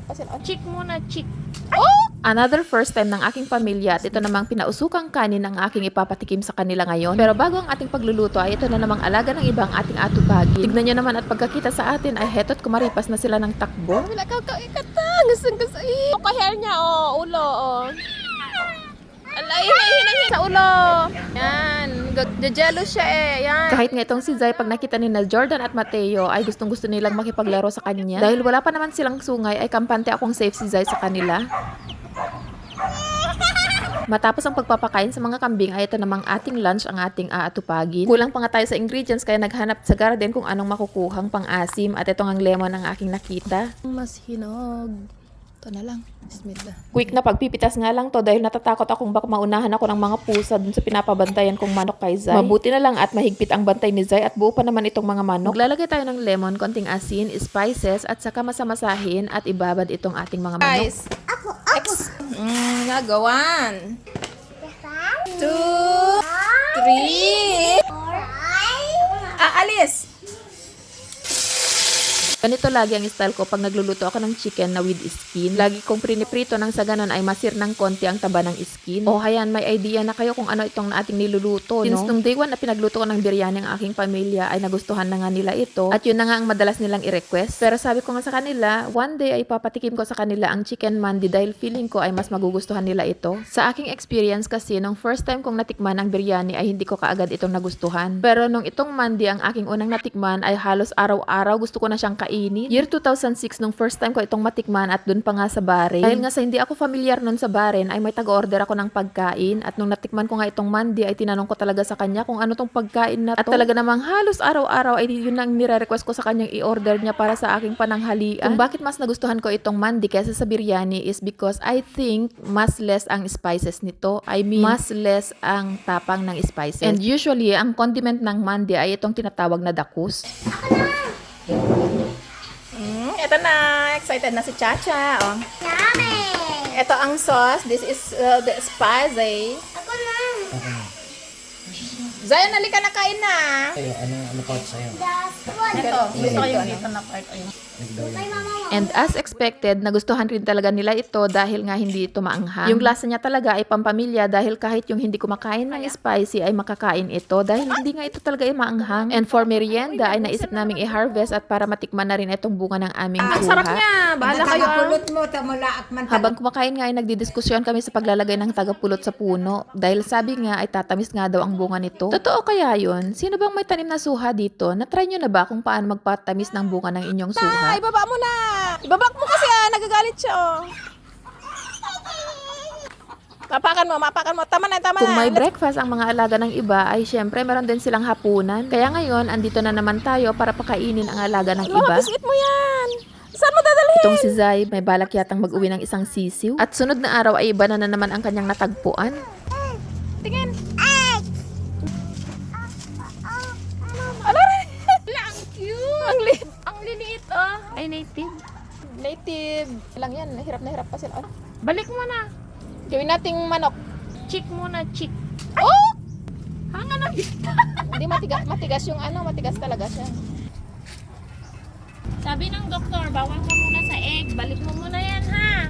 pa sila. Chick muna, chick. Another first time ng aking pamilya at ito namang pinausukang kanin ang aking ipapatikim sa kanila ngayon. Pero bago ang ating pagluluto ay ito na namang alaga ng ibang ating atupagi. Tignan nyo naman at pagkakita sa atin ay heto't kumaripas na sila ng takbo. Wala ka ikata. Gusto eh. O hair niya, ulo, Alay, hinangin sa ulo. Yan. Jealous siya eh. Yan. Kahit nga itong si Zai pag nakita ni na Jordan at Mateo ay gustong gusto nilang makipaglaro sa kanya. Dahil wala pa naman silang sungay ay kampante akong safe si Zai sa kanila. Matapos ang pagpapakain sa mga kambing ay ito namang ating lunch ang ating aatupagin. Kulang pa nga tayo sa ingredients kaya naghanap sa garden kung anong makukuhang pang-asim at ito ang lemon ang aking nakita. Mas hinog. Ito na lang. Bismillah. Quick na pagpipitas nga lang to dahil natatakot akong baka maunahan ako ng mga pusa dun sa pinapabantayan kong manok kay Zai. Mabuti na lang at mahigpit ang bantay ni Zai at buo pa naman itong mga manok. Maglalagay tayo ng lemon, konting asin, spices at saka masamasahin at ibabad itong ating mga manok. Guys. X. Nagawan. 2, 3. Alis. Ganito lagi ang style ko pag nagluluto ako ng chicken na with skin. Lagi kong priniprito nang sa ganon ay masir ng konti ang taba ng skin. O hayan, may idea na kayo kung ano itong ating niluluto, no? Since nung day one na pinagluto ko ng biryani ang aking pamilya ay nagustuhan na nga nila ito. At yun na nga ang madalas nilang i-request. Pero sabi ko nga sa kanila, one day ay papatikim ko sa kanila ang chicken mandi dahil feeling ko ay mas magugustuhan nila ito. Sa aking experience kasi, nung first time kong natikman ang biryani ay hindi ko kaagad itong nagustuhan. Pero nung itong mandi ang aking unang natikman ay halos araw-araw gusto ko na siyang kainin. Year 2006 nung first time ko itong matikman at dun pa nga sa Bahrain. Dahil nga sa hindi ako familiar nun sa Bahrain ay may taga-order ako ng pagkain at nung natikman ko nga itong mandi ay tinanong ko talaga sa kanya kung ano tong pagkain na to. At talaga namang halos araw-araw ay yun ang nire-request ko sa kanyang i-order niya para sa aking pananghalian. Kung bakit mas nagustuhan ko itong mandi kaysa sa biryani is because I think mas less ang spices nito. I mean, mas less ang tapang ng spices. And usually, ang condiment ng mandi ay itong tinatawag na dakus. Ito na. Excited na si Chacha. Oh. Yummy! Ito ang sauce. This is the spicy. Ako na! Zion, halika na kain na. Sa'yo, ano part sa'yo? Last one! Ito. Gusto ko yung dito na part. Ayun. Kay mama mo. And as expected, nagustuhan rin talaga nila ito dahil nga hindi ito maanghang. Yung lasa niya talaga ay pampamilya dahil kahit yung hindi kumakain ng spicy ay makakain ito dahil hindi nga ito talaga ay maanghang. And for merienda ay naisip naming i-harvest at para matikman na rin itong bunga ng aming Ang sarap suha. niya. Bahala kayo. Pulot mo, tamula at man. Habang kumakain nga ay nagdidiskusyon kami sa paglalagay ng tagapulot sa puno dahil sabi nga ay tatamis nga daw ang bunga nito. Totoo kaya yun? Sino bang may tanim na suha dito? Na-try nyo na ba kung paano magpatamis ng bunga ng inyong suha? Ibaba mo na. Ibaba mo kasi nagagalit siya. Mapakan mo. Tama na. Kung may breakfast ang mga alaga ng iba, ay syempre meron din silang hapunan. Kaya ngayon, andito na naman tayo para pakainin ang alaga ng iba. Bisit mo yan. Saan mo dadalhin? Itong si Zai, may balak yatang mag-uwi ng isang sisiw. At sunod na araw ay iba na naman ang kanyang natagpuan. Tingin. Ang cute! Ang liliit, oh. Ay, native. Native. Lang yan. Hirap na hirap pa sila. Balik mo na. Gawin nating manok. Chick muna, chick. Oh! Hanga na. Hindi matigas yung matigas talaga siya. Sabi ng doktor, bawal ka muna sa egg. Balik mo muna yan, ha?